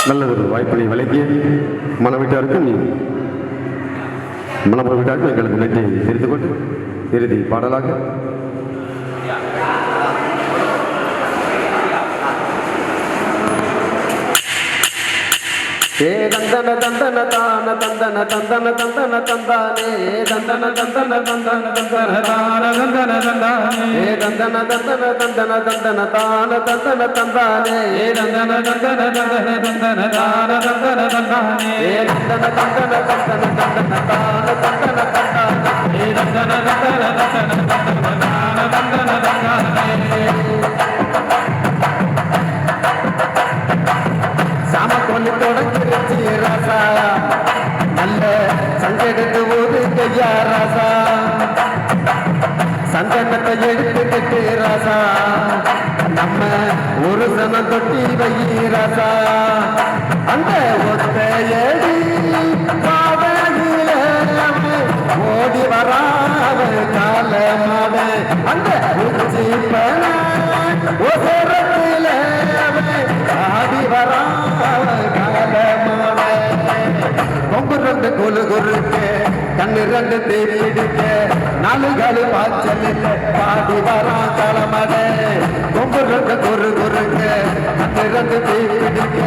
நல்லதொரு வாய்ப்பினை வழங்கிய மனவீட்டாருக்கும் மனவீட்டாருக்கும் எங்களுக்கு நன்றி தெரிந்து கொண்டு இறுதி பாடலாக ஏ தந்தன தந்தன தான தந்தன தந்தன தந்தன தந்தானே தந்தன தந்தன தந்தன தந்தன தான தந்தன தந்தானே ஏ தந்தன தந்தன தந்தன தந்தன தான தந்தன தந்தானே ஏ தந்தன தந்தன தந்தன தந்தன தான தந்தன தந்தானே ஏ தந்தன தந்தன தந்தன தந்தன தான தந்தன தந்தானே ஏ தந்தன தந்தன தந்தன தந்தன தான தந்தன தந்தானே சாமக்கொண்டு தொடங்கிருச்சு ராசா நல்ல சங்கெடுத்து ஒதுக்கையா ராசா சந்தனத்தை எடுத்துக்கிட்டு ராசா நம்ம ஒரு சனம் தொட்டி வை ராசா அந்த ஒத்தையடி பாதையில ஓடி வராத காலமாத அந்த உச்சி பண ஒசரத்தில ஆடி வரா கொம்பு ரெண்டு குழு குறுக்கு கண்ணு ரெண்டு தேடிக்க நாலு காலு பாய்ச்சல் பாடி வரா களமட கொம்பு ரெண்டு குறு குறுக்கு கண்ணு ரெண்டு தேடிக்க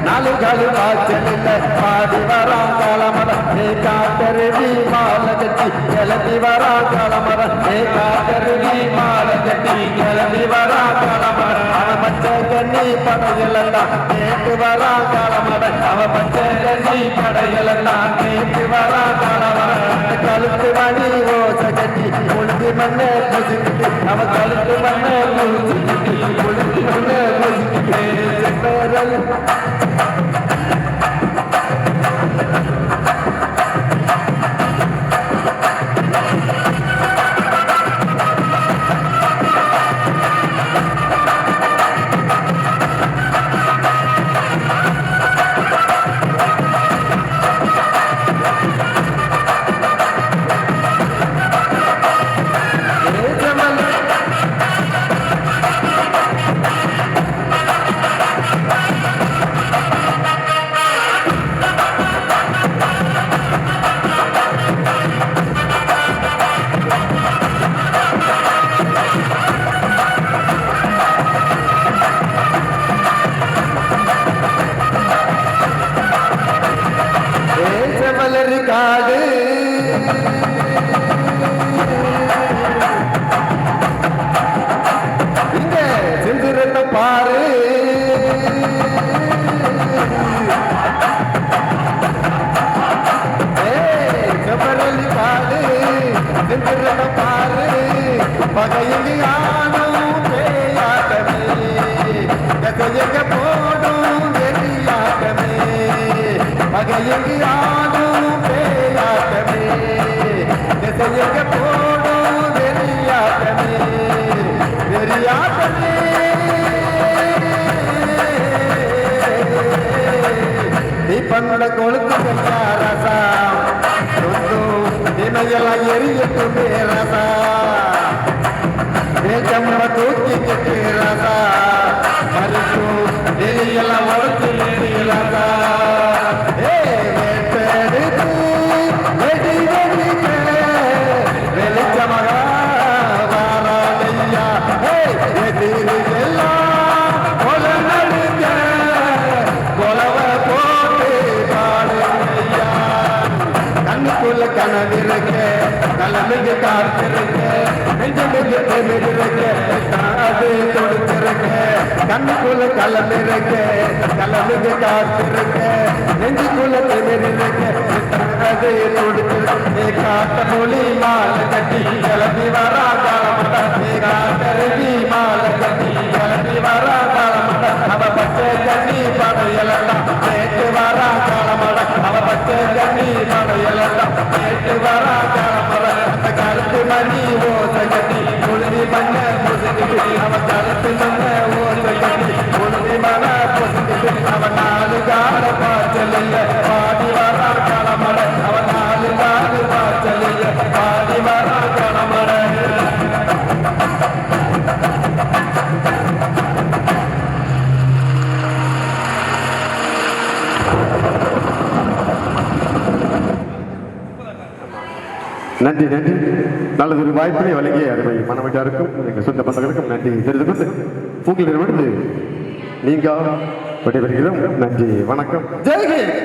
நாலு காலு பாய்ச்சல் பாடி வரா களமட ஏ காட்டருவி மாலை கட்டி கிளம்பி வரா களமட ஏ காட்டருவி மாலை கட்டி கிளம்பி வரா களமட அவ பச்சை கண்ணி படையலெல்லாம் கேட்டு வரா களமட அவ பச்சை கண்ணி படையலெல்லாம் கேட்டு வரா களமட கழுத்து மணி ஓசை கட்டி முழுதி மண்ணை பொசுக்கிட்டு அவ கழுத்து மண்ணை முழுதிக்கிட்டு முழுதி மண்ணை பொசுக்கிட்டு காடு இங்க செந்திரத்தை பாரு செம்பரளி காடு செந்திரத்தை பாரு பகையில் ஆனும் பேயாட்டமே எங்க போடும் வெறியாட்டமே பகையில் ஆனும் பேயாட்டமே எங்க போடும் வெறியாட்டமே வெறியாட்டமே தீபங்கள கொளுத்து ரசா தினையெல்லாம் எரியட்டுமே ரசா தேஜம்ம தூக்கிக்கிட்டு ரசா மறுக்கும் எரியெல்லாம் வளர்த்து ரசா கலமிக காத்திருக்க நெஞ்சமிக தெமிருக்க அது கொடுத்திருக்க கண்ணுக்குள்ள கலமிருக்க கலமிக காத்திருக்க நெஞ்சுக்குள்ள தெமிருக்க அது கொடுத்திருக்க காட்ட மொழி மாலை கட்டி கிளம்பி வரா காலமடா காட்டருவி மாலை கட்டி கிளம்பி வரா காலமடா அவ பச்சை கண்ணி படையலாம் கேட்டு வரா காலமடா அவ பச்சை கண்ணி படையலாம் கேட்டு வரா காலமடா அந்த கருத்து மணி ஓச கட்டி குழுதி மண்ண பொசுக்கிட்டு அவ கருத்து மண்ண ஓச கட்டி குழுதி மண பொசுக்கிட்டு அவ நாலு கால பாய்ச்சல் பாடி வரா காலமடா அவ நாலு கால பாய்ச்சல் பாடி வரா காலமடா நன்றி நன்றி நல்லதொரு வாய்ப்பினை வழங்கிய அருமை மணமட்டாருக்கும் எங்கள் சொந்த பந்தங்களுக்கும் நன்றி தெரிந்து கொண்டு உங்களிடமிருந்து நீங்க விடைபெறுகிறோம் நன்றி வணக்கம் ஜெய்ஹிந்த்.